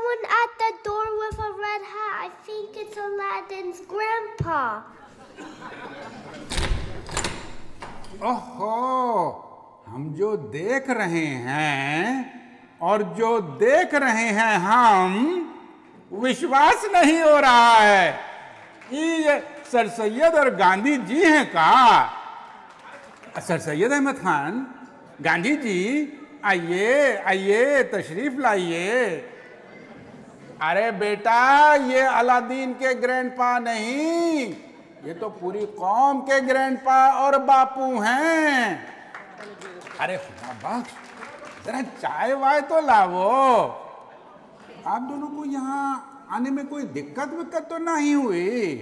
someone at the door with a red hat. I think it's Aladdin's grandpa. اوہو، ہم جو دیکھ رہے ہیں اور جو دیکھ رہے ہیں ہم، وشواس نہیں ہو رہا ہے. یہ سر سید اور گاندھی جی ہیں کا؟ سر سید احمد خان، گاندھی جی آئیے آئیے، تشریف لائیے. ارے بیٹا، یہ الادین کے گرینڈ پا نہیں، یہ تو پوری قوم کے گرینڈ پا اور باپو ہیں. ارے خدا بخش، ذرا چائے وائے تو لاؤ. آپ دونوں کو یہاں آنے میں کوئی دقت تو نہیں ہوئی؟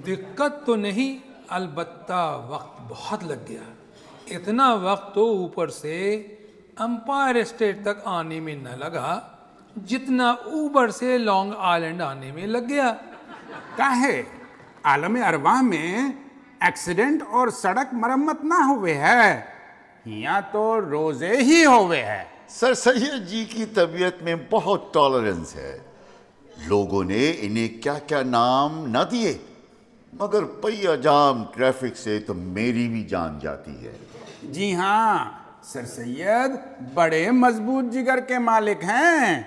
دقت تو نہیں، البتہ وقت بہت لگ گیا. اتنا وقت تو اوپر سے امپائر اسٹیٹ تک آنے میں نہ لگا جتنا اوبر سے لانگ آئلینڈ آنے میں لگ گیا. کاہے عالم ارواح میں ایکسیڈنٹ اور سڑک مرمت نہ ہوئے ہے، یہاں تو روزے ہی ہوئے ہے. سر سید جی کی طبیعت میں بہت ٹالرنس ہے. لوگوں نے انہیں کیا کیا نام نہ دیے، مگر پہیا جام ٹریفک سے تو میری بھی جان جاتی ہے. جی ہاں، سر سید بڑے مضبوط جگر کے مالک ہیں.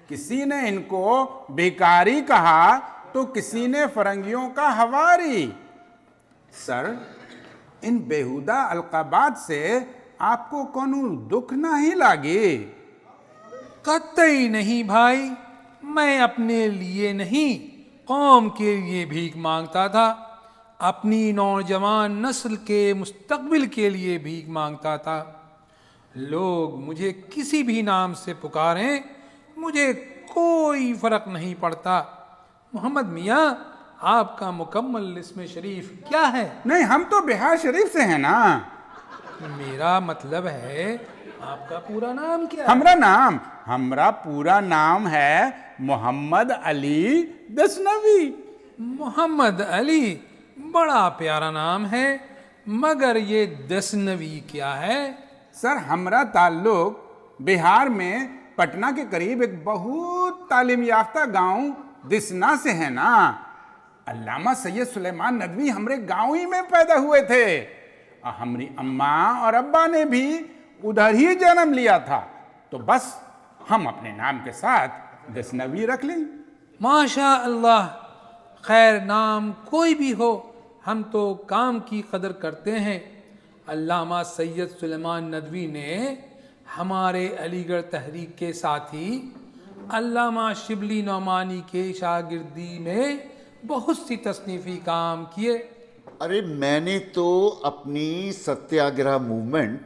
کسی نے ان کو بیکاری کہا تو کسی نے فرنگیوں کا ہواری. سر، ان بیہودہ القابات سے آپ کو کونو دکھ نہیں لگی؟ قطعی نہیں بھائی، میں اپنے لیے نہیں قوم کے لیے بھیک مانگتا تھا، اپنی نوجوان نسل کے مستقبل کے لیے بھیک مانگتا تھا. لوگ مجھے کسی بھی نام سے پکاریں، مجھے کوئی فرق نہیں پڑتا. محمد میاں، آپ کا مکمل اسم شریف کیا ہے؟ نہیں، ہم تو بہار شریف سے ہیں نا. میرا مطلب ہے آپ کا پورا نام کیا ہے؟ ہمرا پورا نام ہے محمد علی دسنوی. محمد علی، بڑا پیارا نام ہے، مگر یہ دسنوی کیا ہے؟ سر، ہمارا تعلق بہار میں پٹنہ کے قریب ایک بہت تعلیم یافتہ گاؤں دسنا سے ہے نا. علامہ سید سلیمان ندوی ہمارے گاؤں ہی میں پیدا ہوئے تھے. ہماری اماں اور ابا نے بھی ادھر ہی جنم لیا تھا، تو بس ہم اپنے نام کے ساتھ دسنوی رکھ لیں. ماشاء اللہ، خیر نام کوئی بھی ہو، ہم تو کام کی قدر کرتے ہیں. علامہ سید سلیمان ندوی نے ہمارے علی گڑھ تحریک کے ساتھی علامہ شبلی نعمانی کے شاگردی میں بہت سی تصنیفی کام کیے. ارے میں نے تو اپنی Satyagraha movement,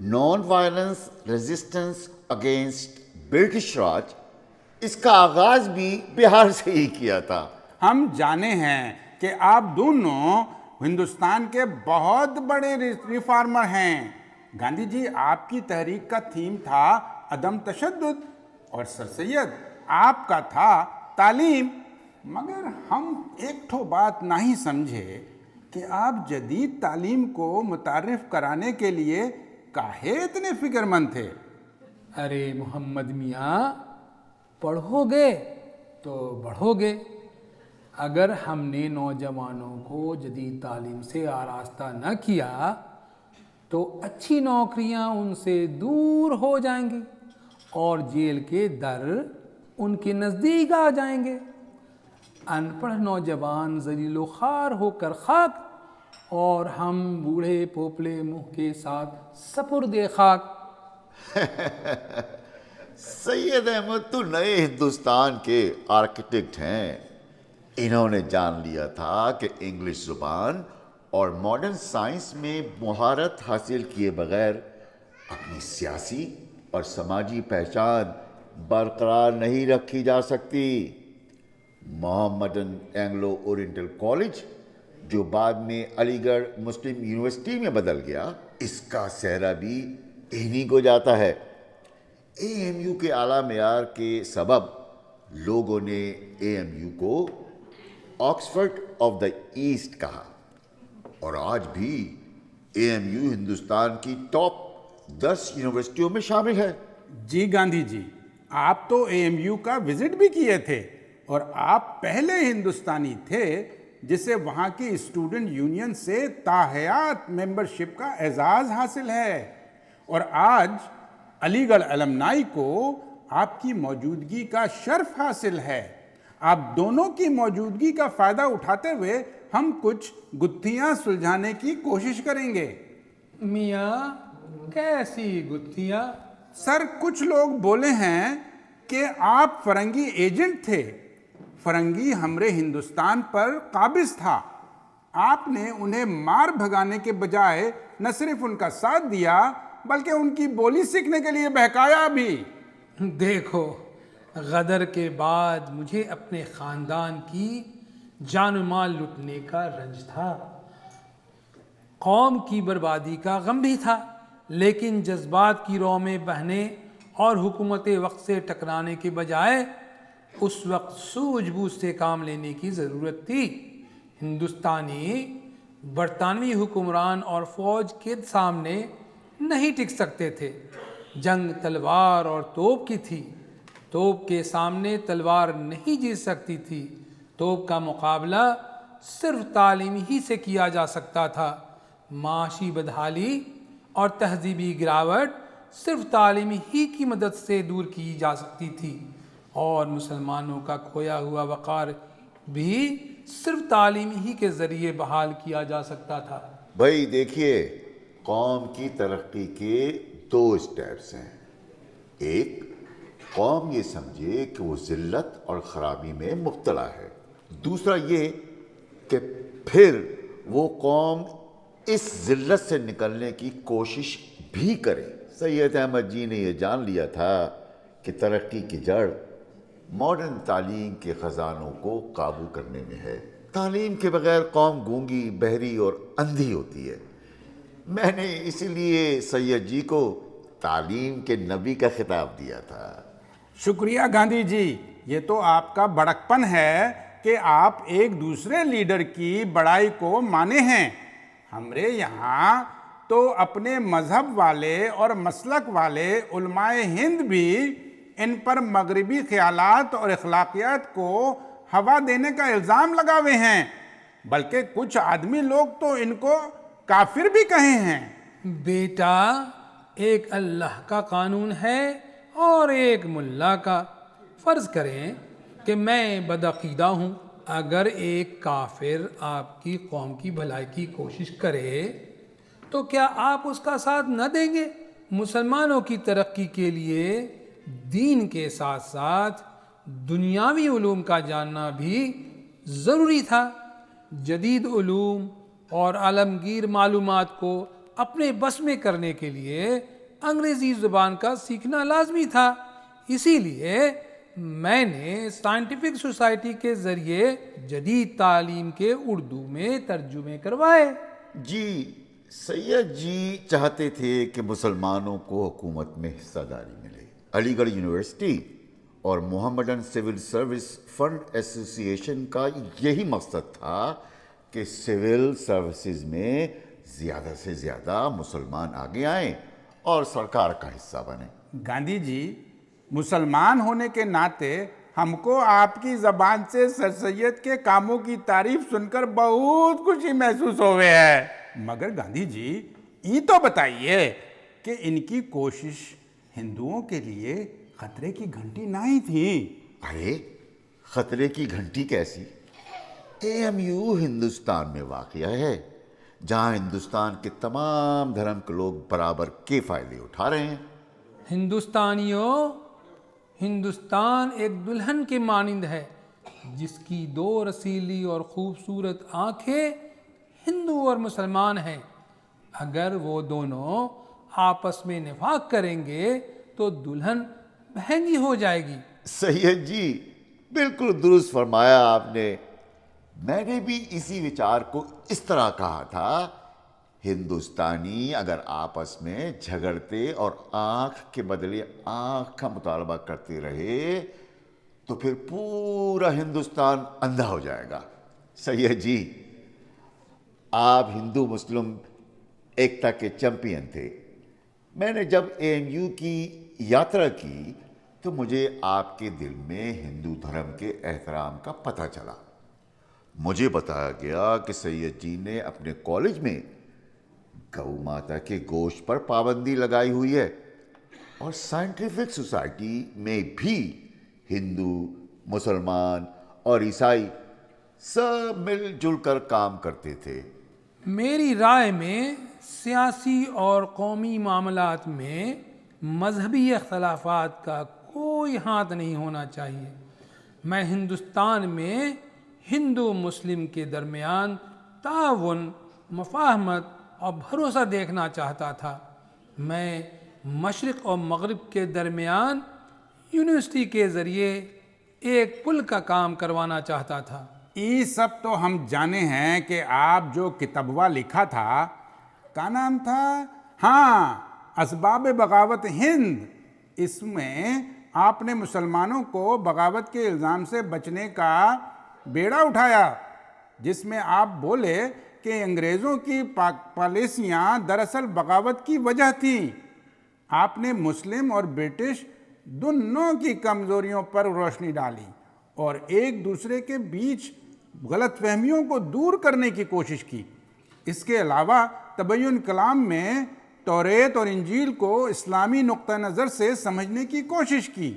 non violence resistance against British Raj, اس کا آغاز بھی بہار سے ہی کیا تھا. ہم جانے ہیں کہ آپ دونوں ہندوستان کے بہت بڑے ریفارمر ہیں. گاندھی جی، آپ کی تحریک کا تھیم تھا عدم تشدد، اور سر سید آپ کا تھا تعلیم. مگر ہم ایک ٹھو بات نہیں سمجھے کہ آپ جدید تعلیم کو متعارف کرانے کے لیے کاہے اتنے فکر مند تھے؟ ارے محمد میاں، پڑھو گے تو بڑھو گے. اگر ہم نے نوجوانوں کو جدید تعلیم سے آراستہ نہ کیا تو اچھی نوکریاں ان سے دور ہو جائیں گی اور جیل کے در ان کے نزدیک آ جائیں گے. ان پڑھ نوجوان ذلیل و خوار ہو کر خاک، اور ہم بوڑھے پوپلے منہ کے ساتھ سپرد خاک. سید احمد تو نئے ہندوستان کے آرکیٹیکٹ ہیں. انہوں نے جان لیا تھا کہ انگلش زبان اور ماڈرن سائنس میں مہارت حاصل کیے بغیر اپنی سیاسی اور سماجی پہچان برقرار نہیں رکھی جا سکتی. محمدن اینگلو اورینٹل کالج، جو بعد میں علی گڑھ مسلم یونیورسٹی میں بدل گیا، اس کا سہرا بھی انہی کو جاتا ہے. اے ایم یو کے اعلیٰ معیار کے سبب لوگوں نے اے ایم یو کو آکسفورڈ آف دا ایسٹ کہا، اور آج بھی اے ایم یو ہندوستان کی ٹاپ 10 یونیورسٹیوں میں شامل ہے. جی گاندھی جی، آپ تو AMU کا وزٹ بھی کیے تھے اور آپ پہلے ہندوستانی تھے جسے وہاں کی اسٹوڈنٹ یونین سے تاحیات ممبرشپ کا اعزاز حاصل ہے، اور آج علی گڑھ المنائی کو آپ کی موجودگی کا شرف حاصل ہے۔ آپ دونوں کی موجودگی کا فائدہ اٹھاتے ہوئے ہم کچھ گتھیاں سلجھانے کی کوشش کریں گے۔ میاں کیسی گتھیاں؟ سر، کچھ لوگ بولے ہیں کہ آپ فرنگی ایجنٹ تھے، فرنگی ہمارے ہندوستان پر قابض تھا، آپ نے انہیں مار بھگانے کے بجائے نہ صرف ان کا ساتھ دیا بلکہ ان کی بولی سیکھنے کے لیے بہکایا بھی۔ دیکھو، غدر کے بعد مجھے اپنے خاندان کی جان و مال لٹنے کا رنج تھا، قوم کی بربادی کا غم بھی تھا، لیکن جذبات کی رو میں بہنے اور حکومت وقت سے ٹکرانے کے بجائے اس وقت سوجھ بوجھ سے کام لینے کی ضرورت تھی۔ ہندوستانی برطانوی حکمران اور فوج کے سامنے نہیں ٹک سکتے تھے۔ جنگ تلوار اور توپ کی تھی، توپ کے سامنے تلوار نہیں جیت سکتی تھی، توپ کا مقابلہ صرف تعلیم ہی سے کیا جا سکتا تھا، معاشی بدحالی اور تہذیبی گراوٹ صرف تعلیم ہی کی مدد سے دور کی جا سکتی تھی، اور مسلمانوں کا کھویا ہوا وقار بھی صرف تعلیم ہی کے ذریعے بحال کیا جا سکتا تھا۔ بھائی دیکھیے، قوم کی ترقی کے 2 اسٹیپس ہیں۔ ایک، قوم یہ سمجھے کہ وہ ذلت اور خرابی میں مبتلا ہے۔ دوسرا یہ کہ پھر وہ قوم اس ذلت سے نکلنے کی کوشش بھی کرے۔ سید احمد جی نے یہ جان لیا تھا کہ ترقی کی جڑ ماڈرن تعلیم کے خزانوں کو قابو کرنے میں ہے۔ تعلیم کے بغیر قوم گونگی، بہری اور اندھی ہوتی ہے۔ میں نے اسی لیے سید جی کو تعلیم کے نبی کا خطاب دیا تھا۔ شکریہ گاندھی جی، یہ تو آپ کا بڑکپن ہے کہ آپ ایک دوسرے لیڈر کی بڑائی کو مانے ہیں۔ ہمارے یہاں تو اپنے مذہب والے اور مسلک والے علماء ہند بھی ان پر مغربی خیالات اور اخلاقیات کو ہوا دینے کا الزام لگاوے ہیں، بلکہ کچھ آدمی لوگ تو ان کو کافر بھی کہے ہیں۔ بیٹا، ایک اللہ کا قانون ہے اور ایک ملا کا۔ فرض کریں کہ میں بدعقیدہ ہوں، اگر ایک کافر آپ کی قوم کی بھلائی کی کوشش کرے تو کیا آپ اس کا ساتھ نہ دیں گے؟ مسلمانوں کی ترقی کے لیے دین کے ساتھ ساتھ دنیاوی علوم کا جاننا بھی ضروری تھا۔ جدید علوم اور عالمگیر معلومات کو اپنے بس میں کرنے کے لیے انگریزی زبان کا سیکھنا لازمی تھا۔ اسی لیے میں نے سائنٹیفک سوسائٹی کے ذریعے جدید تعلیم کے اردو میں ترجمے کروائے۔ جی، سید جی چاہتے تھے کہ مسلمانوں کو حکومت میں حصہ داری ملے۔ علی گڑھ یونیورسٹی اور محمدن سول سروس فنڈ ایسوسی ایشن کا یہی مقصد تھا کہ سول سروسز میں زیادہ سے زیادہ مسلمان آگے آئیں اور سرکار کا حصہ بنیں۔ گاندھی جی، مسلمان ہونے کے ناطے ہم کو آپ کی زبان سے سر سید کے کاموں کی تعریف سن کر بہت خوشی محسوس ہوئے ہے، مگر گاندھی جی یہ تو بتائیے کہ ان کی کوشش ہندوؤں کے لیے خطرے کی گھنٹی نہیں تھی؟ ارے خطرے کی گھنٹی کیسی؟ AMU ہندوستان میں واقع ہے، جہاں ہندوستان کے تمام دھرم کے لوگ برابر کے فائدے اٹھا رہے ہیں۔ ہندوستانیوں، ہندوستان ایک دلہن کے مانند ہے جس کی 2 رسیلی اور خوبصورت آنکھیں ہندو اور مسلمان ہیں۔ اگر وہ دونوں آپس میں نفاق کریں گے تو دلہن مہنگی ہو جائے گی۔ سید جی بالکل درست فرمایا آپ نے۔ میں نے بھی اسی وچار کو اس طرح کہا تھا، ہندوستانی اگر آپس میں جھگڑتے اور آنکھ کے بدلے آنکھ کا مطالبہ کرتے رہے تو پھر پورا ہندوستان اندھا ہو جائے گا۔ سید جی، آپ ہندو مسلم ایکتا کے چیمپئن تھے۔ میں نے جب AMU کی یاترا کی تو مجھے آپ کے دل میں ہندو دھرم کے احترام کا پتہ چلا۔ مجھے بتایا گیا کہ سید جی نے اپنے کالج میں گو ماتا کے گوشت پر پابندی لگائی ہوئی ہے، اور سائنٹیفک سوسائٹی میں بھی ہندو، مسلمان اور عیسائی سب مل جل کر کام کرتے تھے۔ میری رائے میں سیاسی اور قومی معاملات میں مذہبی اختلافات کا کوئی ہاتھ نہیں ہونا چاہیے۔ میں ہندوستان میں ہندو مسلم کے درمیان تعاون، مفاہمت اور بھروسہ دیکھنا چاہتا تھا۔ میں مشرق اور مغرب کے درمیان یونیورسٹی کے ذریعے ایک پل کا کام کروانا چاہتا تھا۔ یہ سب تو ہم جانے ہیں کہ آپ جو کتابہ لکھا تھا، کا نام تھا؟ ہاں، اسباب بغاوت ہند۔ اس میں آپ نے مسلمانوں کو بغاوت کے الزام سے بچنے کا بیڑا اٹھایا، جس میں آپ بولے کہ انگریزوں کی پالیسیاں دراصل بغاوت کی وجہ تھیں۔ آپ نے مسلم اور برٹش دونوں کی کمزوریوں پر روشنی ڈالی اور ایک دوسرے کے بیچ غلط فہمیوں کو دور کرنے کی کوشش کی۔ اس کے علاوہ تبین کلام میں توریت اور انجیل کو اسلامی نقطہ نظر سے سمجھنے کی کوشش کی۔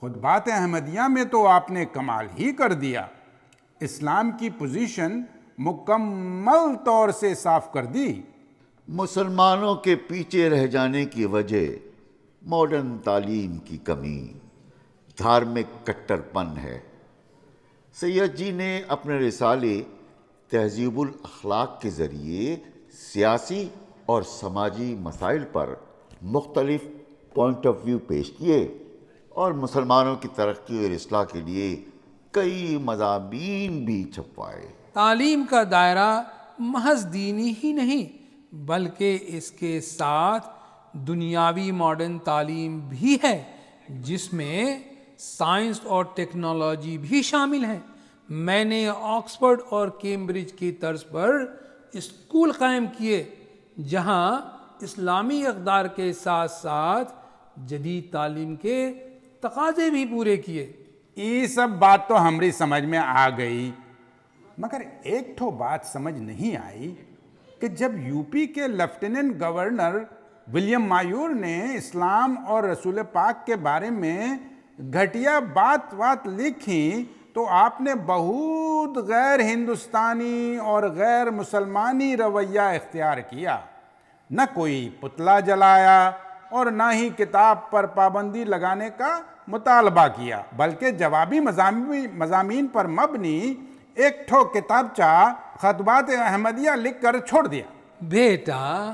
خطبات احمدیہ میں تو آپ نے کمال ہی کر دیا، اسلام کی پوزیشن مکمل طور سے صاف کر دی۔ مسلمانوں کے پیچھے رہ جانے کی وجہ ماڈرن تعلیم کی کمی، دھارمک کٹر پن ہے۔ سید جی نے اپنے رسالے تہذیب الاخلاق کے ذریعے سیاسی اور سماجی مسائل پر مختلف پوائنٹ آف ویو پیش کیے، اور مسلمانوں کی ترقی اور اصلاح کے لیے کئی مضامین بھی چھپوائے۔ تعلیم کا دائرہ محض دینی ہی نہیں، بلکہ اس کے ساتھ دنیاوی ماڈرن تعلیم بھی ہے، جس میں سائنس اور ٹیکنالوجی بھی شامل ہے۔ میں نے آکسفورڈ اور کیمبرج کی طرز پر اسکول قائم کیے، جہاں اسلامی اقدار کے ساتھ ساتھ جدید تعلیم کے تقاضے بھی پورے کیے۔ یہ سب بات تو ہماری سمجھ میں آ گئی، مگر ایک ٹھو بات سمجھ نہیں آئی کہ جب یو پی کے لیفٹیننٹ گورنر ولیم مایور نے اسلام اور رسول پاک کے بارے میں گھٹیا بات لکھی، تو آپ نے بہت غیر ہندوستانی اور غیر مسلمانی رویہ اختیار کیا۔ نہ کوئی پتلا جلایا اور نہ ہی کتاب پر پابندی لگانے کا مطالبہ کیا، بلکہ جوابی مضامین پر مبنی ایک ٹھو کتابچہ خطبات احمدیہ لکھ کر چھوڑ دیا۔ بیٹا،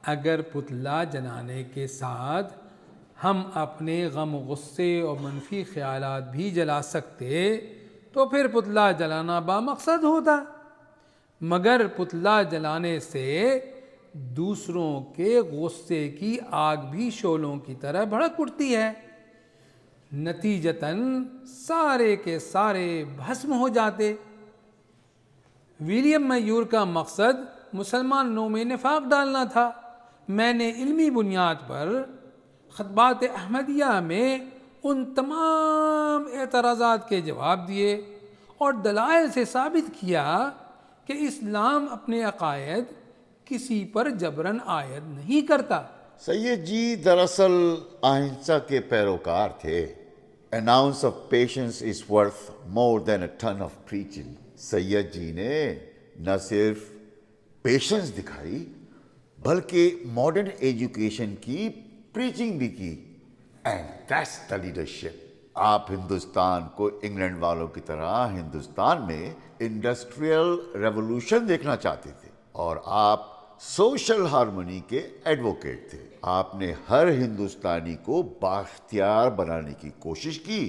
اگر پتلا جلانے کے ساتھ ہم اپنے غم و غصے اور منفی خیالات بھی جلا سکتے تو پھر پتلا جلانا بامقصد ہوتا، مگر پتلا جلانے سے دوسروں کے غصے کی آگ بھی شعلوں کی طرح بھڑک اٹھتی ہے، نتیجتاً سارے کے سارے بھسم ہو جاتے۔ ولیم میور کا مقصد مسلمانوں میں نفاق ڈالنا تھا۔ میں نے علمی بنیاد پر خطبات احمدیہ میں ان تمام اعتراضات کے جواب دیے اور دلائل سے ثابت کیا کہ اسلام اپنے عقائد کسی پر جبراً عائد نہیں کرتا۔ سید جی دراصل اہنسا کے پیروکار تھے۔ An ounce of patience is worth more than a ton of preaching۔ سید جی نے نہ صرف پیشنس دکھائی بلکہ ماڈرن ایجوکیشن کی پریچنگ بھی کی۔ And that's the leadership. آپ ہندوستان کو انگلینڈ والوں کی طرح ہندوستان میں انڈسٹریل ریولوشن دیکھنا چاہتے تھے، اور آپ سوشل ہارمونی کے ایڈوکیٹ تھے۔ آپ نے ہر ہندوستانی کو بااختیار بنانے کی کوشش کی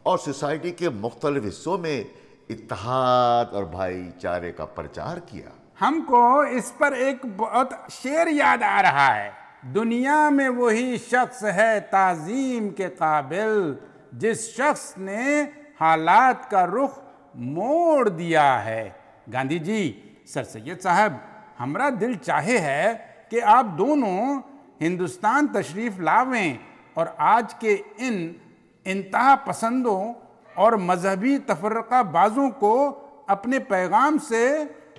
اور سوسائٹی کے مختلف حصوں میں اتحاد اور بھائی چارے کا پرچار کیا۔ ہم کو اس پر ایک بہت شعر یاد آ رہا ہے، دنیا میں وہی شخص ہے تعظیم کے قابل جس شخص نے حالات کا رخ موڑ دیا ہے۔ گاندھی جی، سر سید صاحب، ہمارا دل چاہے ہے کہ آپ دونوں ہندوستان تشریف لاویں اور آج کے ان انتہا پسندوں اور مذہبی تفرقہ بازوں کو اپنے پیغام سے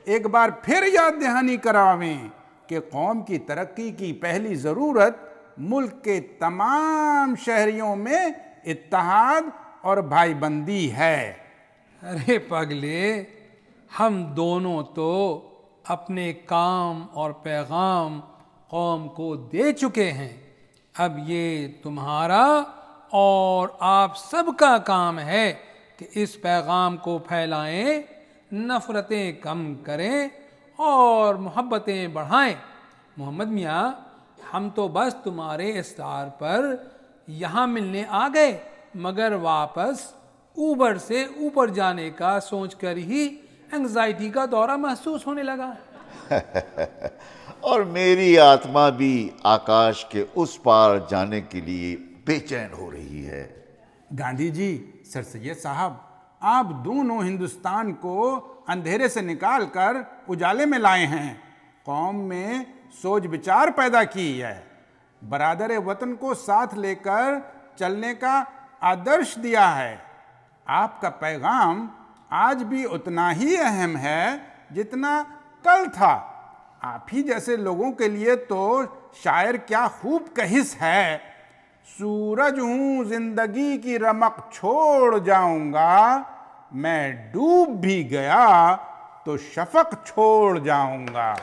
ایک بار پھر یاد دہانی کراویں کہ قوم کی ترقی کی پہلی ضرورت ملک کے تمام شہریوں میں اتحاد اور بھائی بندی ہے۔ ارے پگلے، ہم دونوں تو اپنے کام اور پیغام قوم کو دے چکے ہیں، اب یہ تمہارا اور آپ سب کا کام ہے کہ اس پیغام کو پھیلائیں، نفرتیں کم کریں اور محبتیں بڑھائیں۔ محمد میاں، ہم تو بس تمہارے اصرار پر یہاں ملنے آ گئے، مگر واپس اوبر سے اوپر جانے کا سوچ کر ہی انگزائٹی کا دورہ محسوس ہونے لگا۔ اور میری آتما بھی آکاش کے اس پار جانے کے لیے بے چین ہو رہی ہے۔ گاندھی جی، سر سید صاحب، آپ دونوں ہندوستان کو اندھیرے سے نکال کر اجالے میں لائے ہیں، قوم میں سوچ بچار پیدا کی ہے، برادر وطن کو ساتھ لے کر چلنے کا آدرش دیا ہے۔ آپ کا پیغام آج بھی اتنا ہی اہم ہے جتنا کل تھا۔ آپ ہی جیسے لوگوں کے لیے تو شاعر کیا خوب کہس ہے، سورج ہوں زندگی کی رمق چھوڑ جاؤں گا، میں ڈوب بھی گیا تو شفق چھوڑ جاؤں گا۔